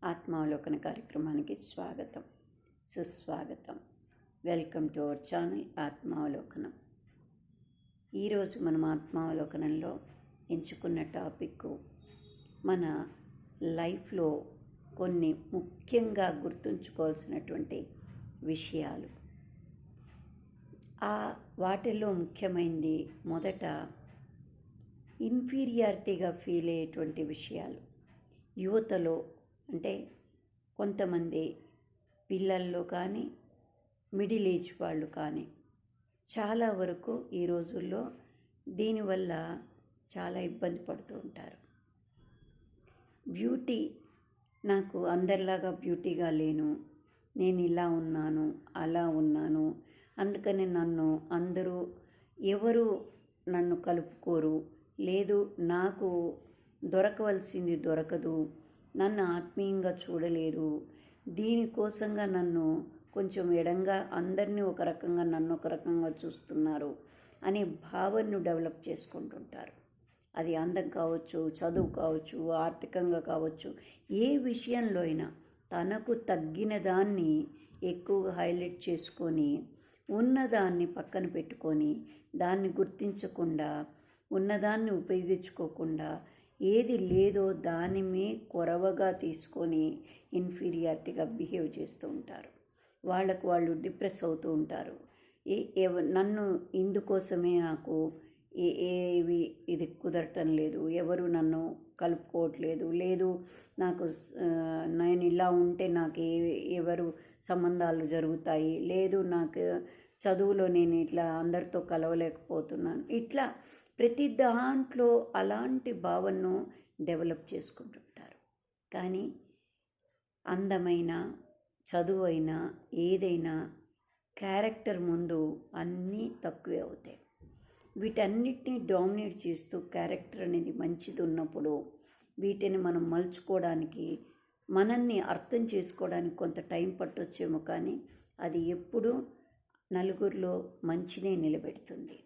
ఆత్మావలోకన కార్యక్రమానికి స్వాగతం, సుస్వాగతం. Welcome to our channel Atmavalokanam. ఈరోజు మనం ఆత్మావలోకనంలో ఎంచుకున్న టాపిక్ మన లైఫ్లో కొన్ని ముఖ్యంగా గుర్తుంచుకోవాల్సినటువంటి విషయాలు. వాటిల్లో ముఖ్యమైనది మొదట ఇన్ఫీరియారిటీగా ఫీల్ అయ్యేటువంటి విషయాలు. యువతలో అంటే కొంతమంది పిల్లల్లో కానీ మిడిల్ ఏజ్ వాళ్ళు కానీ చాలా వరకు ఈ రోజుల్లో దీనివల్ల చాలా ఇబ్బంది పడుతూ ఉంటారు. బ్యూటీ, నాకు అందరిలాగా బ్యూటీగా లేను, నేను ఇలా ఉన్నాను అలా ఉన్నాను, అందుకని నన్ను ఎవరు నన్ను కలుపుకోరు, లేదు నాకు దొరకవలసింది దొరకదు, నన్ను ఆత్మీయంగా చూడలేరు, దీనికోసంగా నన్ను కొంచెం ఎడంగా అందరినీ ఒక రకంగా నన్ను ఒక రకంగా చూస్తున్నారు అనే భావనను డెవలప్ చేసుకుంటుంటారు. అది అందం కావచ్చు, చదువు కావచ్చు, ఆర్థికంగా కావచ్చు, ఏ విషయంలో అయినా తనకు తగ్గిన దాన్ని ఎక్కువగా హైలైట్ చేసుకొని ఉన్నదాన్ని పక్కన పెట్టుకొని దాన్ని గుర్తించకుండా ఉన్నదాన్ని ఉపయోగించుకోకుండా ఏది లేదో దానిమే కొరవగా తీసుకొని ఇన్ఫీరియారిటీగా బిహేవ్ చేస్తూ ఉంటారు. వాళ్ళు డిప్రెస్ అవుతూ ఉంటారు. నన్ను ఇందుకోసమే నాకు ఇది కుదరటం లేదు, ఎవరు నన్ను కలుపుకోవట్లేదు, లేదు నాకు నేను ఇలా ఉంటే నాకు ఎవరు సంబంధాలు జరుగుతాయి, లేదు నాకు చదువులో నేను ఇట్లా అందరితో కలవలేకపోతున్నాను, ఇట్లా ప్రతి దాంట్లో అలాంటి భావనను డెవలప్ చేసుకుంటుంటారు. కానీ అందమైన చదువు అయినా ఏదైనా క్యారెక్టర్ ముందు అన్నీ తక్కువే అవుతాయి. వీటన్నిటినీ డామినేట్ చేస్తూ క్యారెక్టర్ అనేది మంచిది ఉన్నప్పుడు వీటిని మనం మలుచుకోవడానికి, మనల్ని అర్థం చేసుకోవడానికి కొంత టైం పట్టొచ్చేమో, కానీ అది ఎప్పుడూ నలుగురిలో మంచినే నిలబెడుతుంది,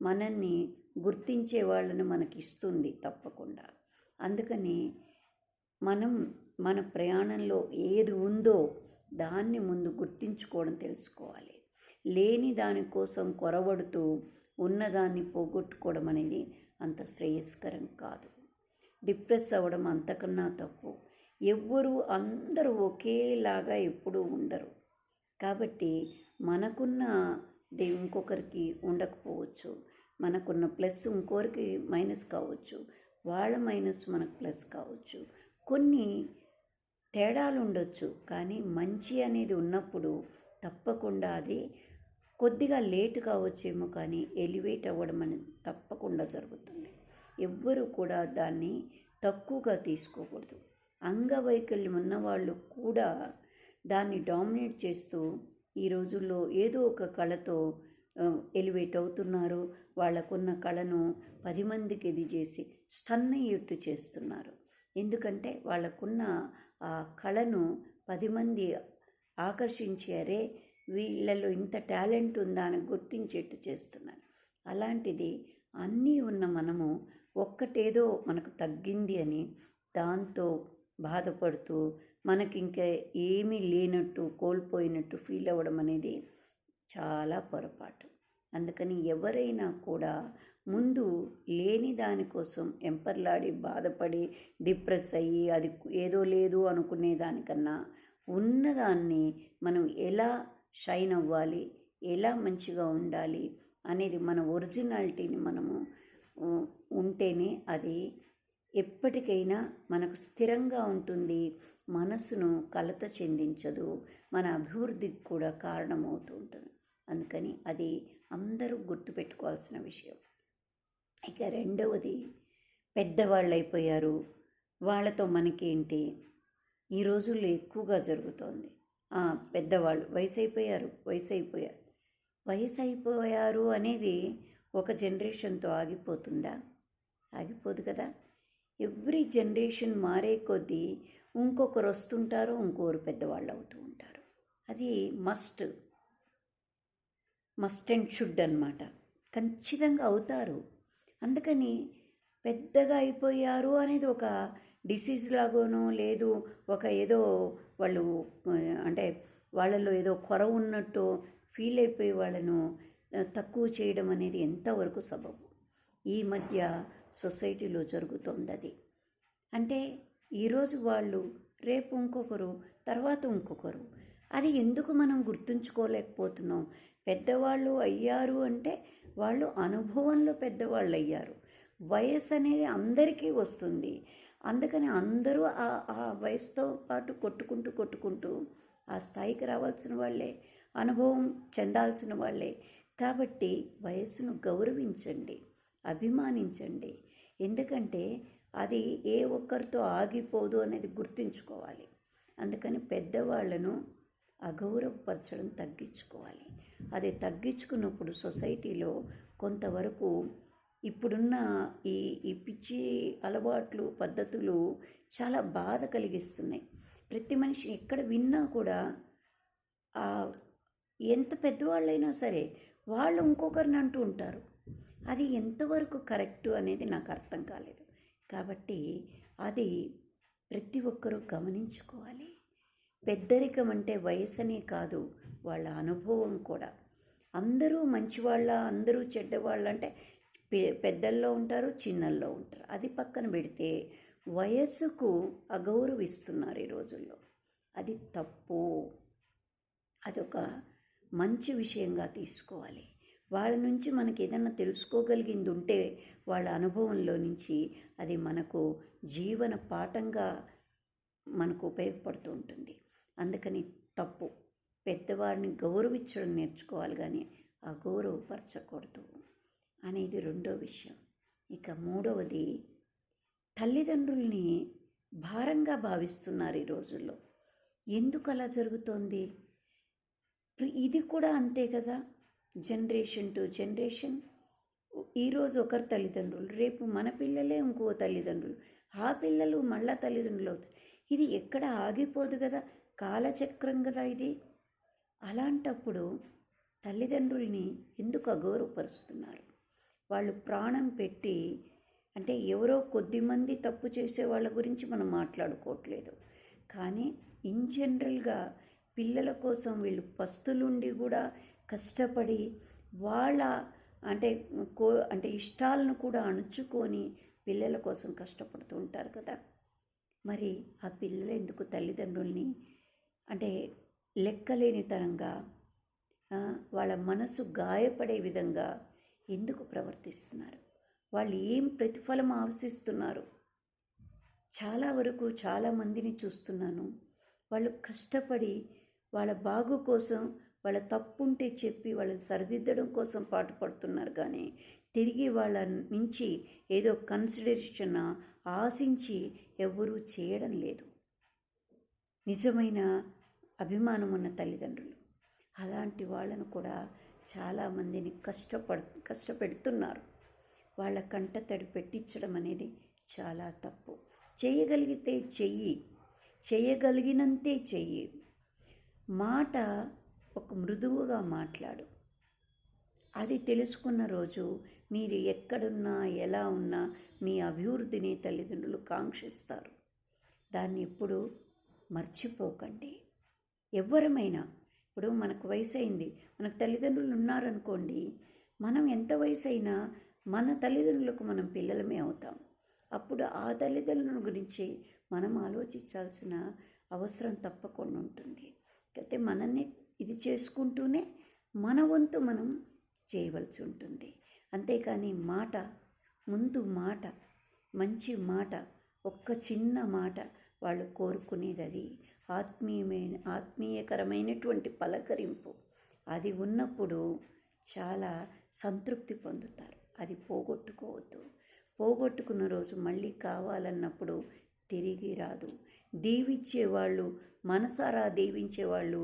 మనల్ని గుర్తించే వాళ్ళని మనకి ఇస్తుంది తప్పకుండా. అందుకని మనం మన ప్రయాణంలో ఏది ఉందో దాన్ని ముందు గుర్తించుకోవడం తెలుసుకోవాలి. లేని దానికోసం కొరవడుతూ ఉన్నదాన్ని పోగొట్టుకోవడం అనేది అంత శ్రేయస్కరం కాదు. డిప్రెస్ అవ్వడం అంతకన్నా తప్పు. అందరూ ఒకేలాగా ఎప్పుడూ ఉండరు. కాబట్టి మనకున్నది ఇంకొకరికి ఉండకపోవచ్చు, మనకున్న ప్లస్ ఇంకొకరికి మైనస్ కావచ్చు, వాళ్ళ మైనస్ మనకు ప్లస్ కావచ్చు, కొన్ని తేడాలు ఉండొచ్చు. కానీ మంచి అనేది ఉన్నప్పుడు తప్పకుండా అది కొద్దిగా లేట్ కావచ్చేమో, కానీ ఎలివేట్ అవ్వడం అనేది తప్పకుండా జరుగుతుంది. ఎవ్వరూ కూడా దాన్ని తక్కువగా తీసుకోకూడదు. అంగవైకల్యం ఉన్నవాళ్ళు కూడా దాన్ని డామినేట్ చేస్తూ ఈ రోజుల్లో ఏదో ఒక కళతో ఎలివేట్ అవుతున్నారు. వాళ్ళకున్న కళను 10 మందికి ఇది చేసి స్టన్ అయ్యేట్టు చేస్తున్నారు. ఎందుకంటే వాళ్ళకున్న ఆ కళను 10 మంది ఆకర్షించారే, వీళ్ళలో ఇంత టాలెంట్ ఉందా అని గుర్తించేట్టు చేస్తున్నారు. అలాంటిది అన్నీ ఉన్న మనము ఒక్కటేదో మనకు తగ్గింది అని దాంతో బాధపడుతూ మనకి ఇంకా ఏమీ లేనట్టు, కోల్పోయినట్టు ఫీల్ అవ్వడం అనేది చాలా పొరపాటు. అందుకని ఎవరైనా కూడా ముందు లేని దానికోసం ఎంపర్లాడి బాధపడి డిప్రెస్ అయ్యి అది ఏదో లేదు అనుకునే దానికన్నా ఉన్నదాన్ని మనం ఎలా షైన్ అవ్వాలి, ఎలా మంచిగా ఉండాలి అనేది మన ఒరిజినాలిటీని మనము ఉంటేనే అది ఎప్పటికైనా మనకు స్థిరంగా ఉంటుంది, మనసును కలత చెందించదు, మన అభివృద్ధికి కూడా కారణమవుతూ ఉంటుంది. అందుకని అది అందరూ గుర్తుపెట్టుకోవాల్సిన విషయం. ఇక రెండవది, పెద్దవాళ్ళు అయిపోయారు, వాళ్ళతో మనకేంటి, ఈ రోజుల్లో ఎక్కువగా జరుగుతోంది. పెద్దవాళ్ళు వయసు అయిపోయారు అనేది ఒక జనరేషన్తో ఆగిపోతుందా? ఆగిపోదు కదా. ఎవ్రీ జనరేషన్ మారే కొద్దీ ఇంకొకరు వస్తుంటారు, ఇంకొకరు పెద్దవాళ్ళు అవుతూ ఉంటారు. అది మస్ట్ అండ్ షుడ్ అన్నమాట. ఖచ్చితంగా అవుతారు. అందుకని పెద్దగా అయిపోయారు అనేది ఒక డిసీజ్ లాగానో లేదు, ఒక ఏదో వాళ్ళు అంటే వాళ్ళలో ఏదో కొరవ ఉన్నట్టు ఫీల్ అయిపోయి వాళ్ళను తక్కువ చేయడం అనేది ఎంతవరకు సబబు? ఈ మధ్య సొసైటీలో జరుగుతోంది అది. అంటే ఈరోజు వాళ్ళు, రేపు ఇంకొకరు, తర్వాత ఇంకొకరు. అది ఎందుకు మనం గుర్తుంచుకోలేకపోతున్నాం? పెద్దవాళ్ళు అయ్యారు అంటే వాళ్ళు అనుభవంలో పెద్దవాళ్ళు అయ్యారు. వయస్సు అనేది అందరికీ వస్తుంది. అందుకని అందరూ ఆ వయసుతో పాటు కొట్టుకుంటూ ఆ స్థాయికి రావాల్సిన వాళ్ళే, అనుభవం చెందాల్సిన వాళ్ళే. కాబట్టి వయస్సును గౌరవించండి, అభిమానించండి. ఎందుకంటే అది ఏ ఒక్కరితో ఆగిపోదు అనేది గుర్తుంచుకోవాలి. అందుకని పెద్దవాళ్లను అగౌరవపరచడం తగ్గించుకోవాలి. అది తగ్గించుకున్నప్పుడు సొసైటీలో కొంతవరకు ఇప్పుడున్న ఈ ఈ పిచ్చి అలవాట్లు, పద్ధతులు చాలా బాధ కలిగిస్తున్నాయి. ప్రతి మనిషి ఎక్కడ విన్నా కూడా ఎంత పెద్దవాళ్ళైనా సరే వాళ్ళు ఇంకొకరిని అంటూ ఉంటారు. అది ఎంతవరకు కరెక్టు అనేది నాకు అర్థం కాలేదు. కాబట్టి అది ప్రతి ఒక్కరూ గమనించుకోవాలి. పెద్దరికం అంటే వయసనే కాదు, వాళ్ళ అనుభవం కూడా. అందరూ మంచివాళ్ళ, అందరూ చెడ్డవాళ్ళ అంటే పెద్దల్లో ఉంటారు, చిన్నల్లో ఉంటారు. అది పక్కన పెడితే వయస్సుకు అగౌరవిస్తున్నారు ఈ రోజుల్లో. అది తప్పు. అదొక మంచి విషయంగా తీసుకోవాలి. వాళ్ళ నుంచి మనకి ఏదన్నా తెలుసుకోగలిగింది ఉంటే వాళ్ళ అనుభవంలో నుంచి అది మనకు జీవన పాఠంగా మనకు ఉపయోగపడుతూ ఉంటుంది. అందుకని తప్పు. పెద్దవారిని గౌరవించడం నేర్చుకోవాలి, కానీ అగౌరవపరచకూడదు అనేది రెండో విషయం. ఇక మూడవది, తల్లిదండ్రుల్ని భారంగా భావిస్తున్నారు ఈ రోజుల్లో. ఎందుకు అలా జరుగుతోంది? ఇది కూడా అంతే కదా. జనరేషన్ టు జనరేషన్ ఈరోజు ఒకరు తల్లిదండ్రులు, రేపు మన పిల్లలే ఇంకో తల్లిదండ్రులు, ఆ పిల్లలు మళ్ళా తల్లిదండ్రులు అవుతారు. ఇది ఎక్కడ ఆగిపోదు కదా, కాలచక్రం కదా ఇది. అలాంటప్పుడు తల్లిదండ్రుల్ని ఎందుకు అగౌరవపరుస్తున్నారు? వాళ్ళు ప్రాణం పెట్టి, అంటే ఎవరో కొద్దిమంది తప్పు చేసే వాళ్ళ గురించి మనం మాట్లాడుకోవట్లేదు, కానీ ఇన్ జనరల్గా పిల్లల కోసం వీళ్ళు పస్తులుండి కూడా కష్టపడి వాళ్ళ అంటే ఇష్టాలను కూడా అణుచుకొని పిల్లల కోసం కష్టపడుతూ ఉంటారు కదా. మరి ఆ పిల్లలు ఎందుకు తల్లిదండ్రుల్ని అంటే లెక్కలేనితనంగా, వాళ్ళ మనసు గాయపడే విధంగా ఎందుకు ప్రవర్తిస్తున్నారు? వాళ్ళు ఏం ప్రతిఫలం ఆశిస్తున్నారు? చాలా వరకు చాలామందిని చూస్తున్నాను, వాళ్ళు కష్టపడి వాళ్ళ బాగు కోసం, వాళ్ళ తప్పుంటే చెప్పి వాళ్ళని సరిదిద్దడం కోసం పాటుపడుతున్నారు, కానీ తిరిగి వాళ్ళ నుంచి ఏదో కన్సిడరేషన్ ఆశించి ఎవరూ చేయడం లేదు. నిజమైన అభిమానం ఉన్న తల్లిదండ్రులు అలాంటి వాళ్ళను కూడా చాలామందిని కష్టపెడుతున్నారు. వాళ్ళ కంట తడి పెట్టించడం అనేది చాలా తప్పు. చేయగలిగితే చెయ్యి, చేయగలిగినంతే చెయ్యి. మాట ఒక మృదువుగా మాట్లాడు. అది తెలుసుకున్న రోజు మీరు ఎక్కడున్నా ఎలా ఉన్నా మీ అభివృద్ధిని తల్లిదండ్రులు కాంక్షిస్తారు. దాన్ని ఎప్పుడు మర్చిపోకండి. ఎవరమైనా, ఇప్పుడు మనకు వయసు అయింది, మనకు తల్లిదండ్రులు ఉన్నారనుకోండి, మనం ఎంత వయసు అయినా మన తల్లిదండ్రులకు మనం పిల్లలమే అవుతాం. అప్పుడు ఆ తల్లిదండ్రుల గురించి మనం ఆలోచించాల్సిన అవసరం తప్పకుండా ఉంటుంది. అయితే మనల్ని ఇది చేసుకుంటూనే మన వంతు మనం చేయవలసి ఉంటుంది. అంతేకాని ముందు మాట, మంచి మాట, ఒక్క చిన్న మాట వాళ్ళు కోరుకునేది అది ఆత్మీయకరమైనటువంటి పలకరింపు. అది ఉన్నప్పుడు చాలా సంతృప్తి పొందుతారు. అది పోగొట్టుకోవద్దు. పోగొట్టుకున్న రోజు మళ్ళీ కావాలన్నప్పుడు తిరిగి రాదు. దీవించేవాళ్ళు, మనసారా దీవించేవాళ్ళు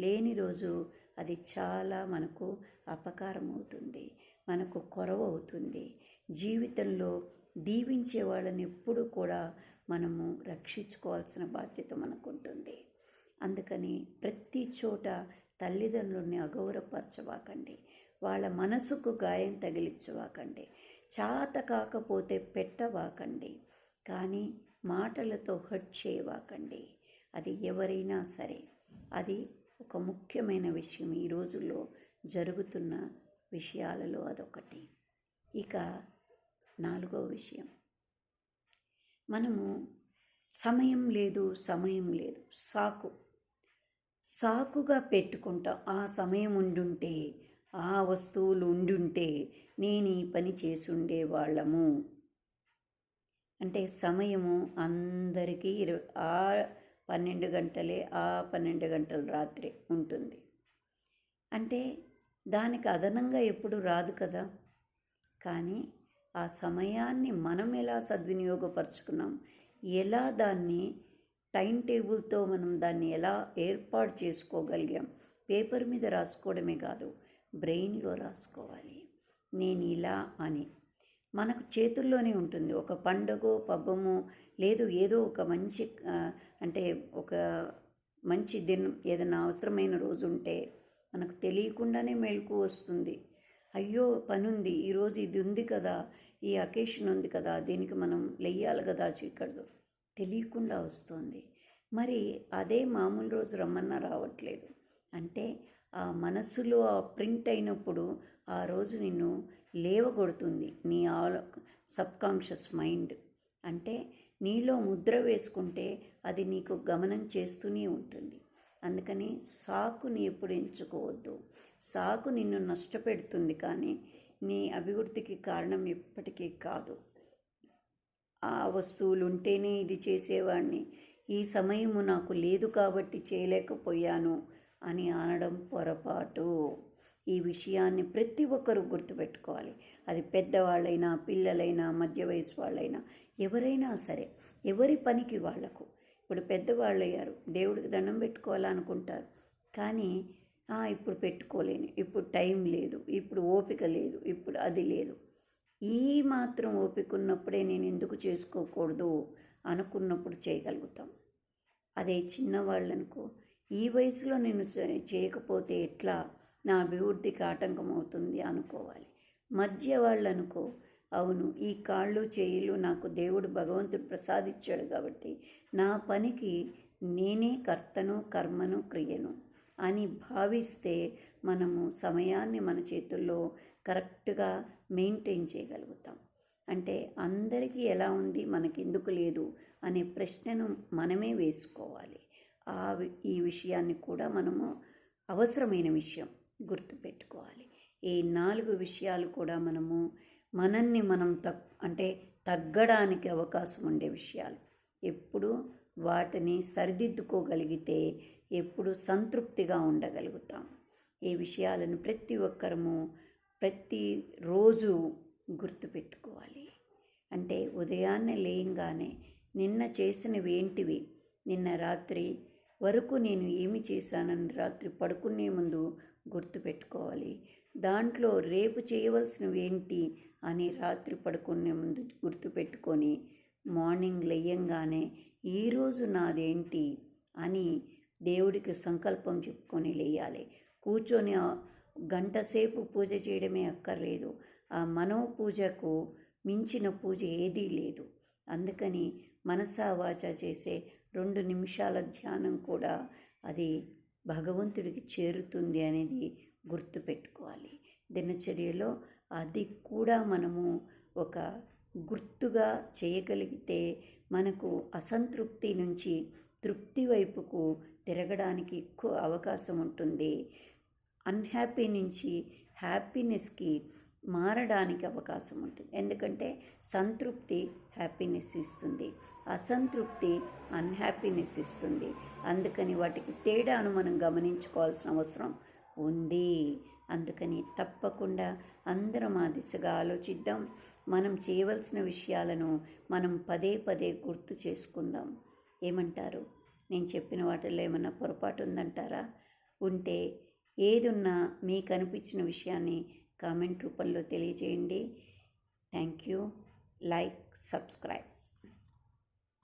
లేని రోజు అది చాలా మనకు అపకారం అవుతుంది, మనకు కొరవ అవుతుంది. జీవితంలో దీవించే వాళ్ళని ఎప్పుడు కూడా మనము రక్షించుకోవాల్సిన బాధ్యత మనకుంటుంది. అందుకని ప్రతి చోట తల్లిదండ్రుల్ని అగౌరవపరచవాకండి, వాళ్ళ మనసుకు గాయం తగిలించవాకండి, చాత కాకపోతే పెట్టవాకండి. కానీ మాటలతో హర్ట్ చేయవాకండి. అది ఎవరైనా సరే. అది ఒక ముఖ్యమైన విషయం ఈ రోజుల్లో జరుగుతున్న విషయాలలో అదొకటి. ఇక 4వ విషయం, మనము సమయం లేదు సాకుగా పెట్టుకుంటాం. ఆ సమయం ఉండుంటే, ఆ వస్తువులు ఉండుంటే నేను ఈ పని చేసుండేవాళ్ళము. అంటే సమయము అందరికీ 12 గంటలే, 12 గంటల రాత్రి ఉంటుంది. అంటే దానికి అదనంగా ఎప్పుడు రాదు కదా. కానీ ఆ సమయాన్ని మనం ఎలా సద్వినియోగపరుచుకున్నాం, ఎలా దాన్ని టైం టేబుల్తో మనం దాన్ని ఎలా ఏర్పాటు చేసుకోగలిగాం. పేపర్ మీద రాసుకోవడమే కాదు, బ్రెయిన్లో రాసుకోవాలి. నేను ఇలా అని మనకు చేతుల్లోనే ఉంటుంది. ఒక పండుగో పబ్బమో లేదు, ఏదో ఒక మంచి అంటే ఒక మంచి దినం, ఏదైనా అవసరమైన రోజు ఉంటే మనకు తెలియకుండానే మెలకువ వస్తుంది. అయ్యో పనుంది, ఈరోజు ఇది ఉంది కదా, ఈ అకేషన్ ఉంది కదా, దీనికి మనం లెయ్యాలి కదా, చీకటి తెలియకుండా వస్తుంది. మరి అదే మామూలు రోజు రమ్మన్నా రావట్లేదు. అంటే ఆ మనసులో ఆ ప్రింట్ అయినప్పుడు ఆ రోజు నిన్ను లేవగొడుతుంది నీ సబ్కాన్షియస్ మైండ్. అంటే నీలో ముద్ర వేసుకుంటే అది నీకు గమనం చేస్తూనే ఉంటుంది. అందుకని సాకుని ఎప్పుడు ఎంచుకోవద్దు. సాకు నిన్ను నష్టపెడుతుంది, కానీ నీ అభివృద్ధికి కారణం ఎప్పటికీ కాదు. ఆ వస్తువులు ఉంటేనే ఇది చేసేవాడిని, ఈ సమయము నాకు లేదు కాబట్టి చేయలేకపోయాను అని అనడం పొరపాటు. ఈ విషయాన్ని ప్రతి ఒక్కరూ గుర్తుపెట్టుకోవాలి. అది పెద్దవాళ్ళైనా, పిల్లలైనా, మధ్య వయసు వాళ్ళైనా, ఎవరైనా సరే, ఎవరి పనికి వాళ్లకు. ఇప్పుడు పెద్దవాళ్ళు అయ్యారు, దేవుడికి దండం పెట్టుకోవాలనుకుంటారు, కానీ ఇప్పుడు పెట్టుకోలేను, ఇప్పుడు టైం లేదు, ఇప్పుడు ఓపిక లేదు, ఇప్పుడు అది లేదు. ఈ మాత్రం ఓపిక ఉన్నప్పుడే నేను ఎందుకు చేసుకోకూడదు అనుకున్నప్పుడు చేయగలుగుతాం. అదే చిన్నవాళ్ళనుకో, ఈ వయసులో నేను చేయకపోతే ఎట్లా, నా అభివృద్ధికి ఆటంకం అవుతుంది అనుకోవాలి. మధ్య వాళ్ళనుకో, అవును ఈ కాళ్ళు చేయిలు నాకు దేవుడు భగవంతుడు ప్రసాదించాడు కాబట్టి నా పనికి నేనే కర్తను, కర్మను, క్రియను అని భావిస్తే మనము సమయాన్ని మన చేతుల్లో కరెక్ట్గా మెయింటైన్ చేయగలుగుతాం. అంటే అందరికీ ఎలా ఉంది, మనకెందుకు లేదు అనే ప్రశ్నను మనమే వేసుకోవాలి. ఈ విషయాన్ని కూడా మనము అవసరమైన విషయం గుర్తుపెట్టుకోవాలి. ఈ 4 విషయాలు కూడా మనల్ని మనం తగ్గడానికి అవకాశం ఉండే విషయాలు. ఎప్పుడు వాటిని సరిదిద్దుకోగలిగితే ఎప్పుడు సంతృప్తిగా ఉండగలుగుతాం. ఈ విషయాలను ప్రతి ఒక్కరము ప్రతిరోజు గుర్తుపెట్టుకోవాలి. అంటే ఉదయాన్నే లేయంగానే నిన్న చేసినవి ఏంటివి, నిన్న రాత్రి వరకు నేను ఏమి చేశానని రాత్రి పడుకునే ముందు గుర్తుపెట్టుకోవాలి. దాంట్లో రేపు చేయవలసినవి ఏంటి అని రాత్రి పడుకునే ముందు గుర్తుపెట్టుకొని మార్నింగ్ లేయంగానే ఈరోజు నాదేంటి అని దేవుడికి సంకల్పం చెప్పుకొని లేయాలి. కూర్చొని గంట సేపు పూజ చేయడమే అక్కర్లేదు. ఆ మనోపూజకు మించిన పూజ ఏదీ లేదు. అందుకని మనసా వాచ చేసే 2 నిమిషాల ధ్యానం కూడా అది భగవంతుడికి చేరుతుంది అనేది గుర్తుపెట్టుకోవాలి. దినచర్యలో అది కూడా మనము ఒక గుర్తుగా చేయగలిగితే మనకు అసంతృప్తి నుంచి తృప్తి వైపుకు తిరగడానికి ఎక్కువ అవకాశం ఉంటుంది. అన్హ్యాపీ నుంచి హ్యాపీనెస్కి మారడానికి అవకాశం ఉంటుంది. ఎందుకంటే సంతృప్తి హ్యాపీనెస్ ఇస్తుంది, అసంతృప్తి అన్హ్యాపీనెస్ ఇస్తుంది. అందుకని వాటికి తేడాను మనం గమనించుకోవాల్సిన అవసరం ఉంది. అందుకని తప్పకుండా అందరం ఆ దిశగా ఆలోచిద్దాం. మనం చేయవలసిన విషయాలను మనం పదే పదే గుర్తు చేసుకుందాం. ఏమంటారు? నేను చెప్పిన వాటిల్లో ఏమన్నా పొరపాటు ఉందంటారా? ఉంటే ఏదున్నా మీకు అనిపించిన విషయాన్ని కామెంట్ రూపంలో తెలియజేయండి. Thank you. Like, subscribe.